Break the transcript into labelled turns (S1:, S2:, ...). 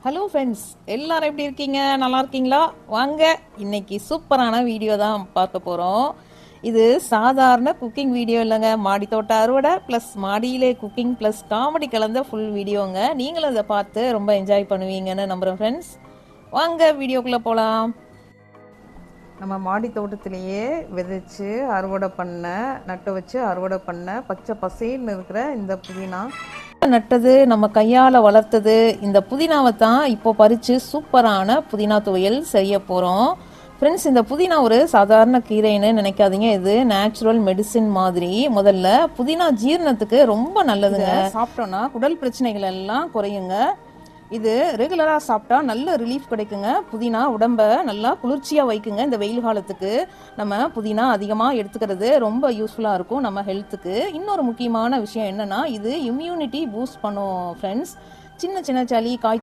S1: Hello friends, எல்லாரும் எப்படி இருக்கீங்க? நல்லா இருக்கீங்களா? வாங்க, இன்னைக்கு சூப்பரான வீடியோ தான் பார்க்க போகிறோம். இது சாதாரண குக்கிங் வீடியோ இல்லைங்க. மாடி தோட்ட அறுவடை ப்ளஸ் மாடியிலே குக்கிங் ப்ளஸ் காமெடி கலந்த ஃபுல் வீடியோங்க. நீங்களும் அதை பார்த்து ரொம்ப என்ஜாய் பண்ணுவீங்கன்னு நம்புகிறேன் ஃப்ரெண்ட்ஸ். வாங்க வீடியோக்குள்ளே போகலாம். நம்ம மாடி தோட்டத்திலேயே விதைச்சு அறுவடை பண்ண, நட்டு வச்சு அறுவடை பண்ண பச்சை பசேல்னு இருக்கிற இந்த புதினா நட்டது, நம்ம கையால் வளர்த்தது இந்த புதினாவை தான் இப்போ பறித்து சூப்பரான புதினா துவையல் செய்ய போகிறோம். ஃப்ரெண்ட்ஸ், இந்த புதினா ஒரு சாதாரண கீரைன்னு நினைக்காதீங்க. இது நேச்சுரல் மெடிசின் மாதிரி. முதல்ல புதினா ஜீரணத்துக்கு ரொம்ப நல்லதுங்க. சாப்பிட்டோன்னா குடல் பிரச்சனைகள் எல்லாம் குறையுங்க. இது ரெகுலராக சாப்பிட்டா நல்ல ரிலீஃப் கிடைக்குங்க. புதினா உடம்பை நல்லா குளிர்ச்சியாக வைக்குங்க. இந்த வெயில் காலத்துக்கு நம்ம புதினா அதிகமாக எடுத்துக்கிறது ரொம்ப யூஸ்ஃபுல்லாக இருக்கும் நம்ம ஹெல்த்துக்கு. இன்னொரு முக்கியமான விஷயம் என்னென்னா, இது இம்யூனிட்டி பூஸ்ட் பண்ணும் ஃப்ரெண்ட்ஸ். சின்ன சின்ன சளி, காய்ச்சல்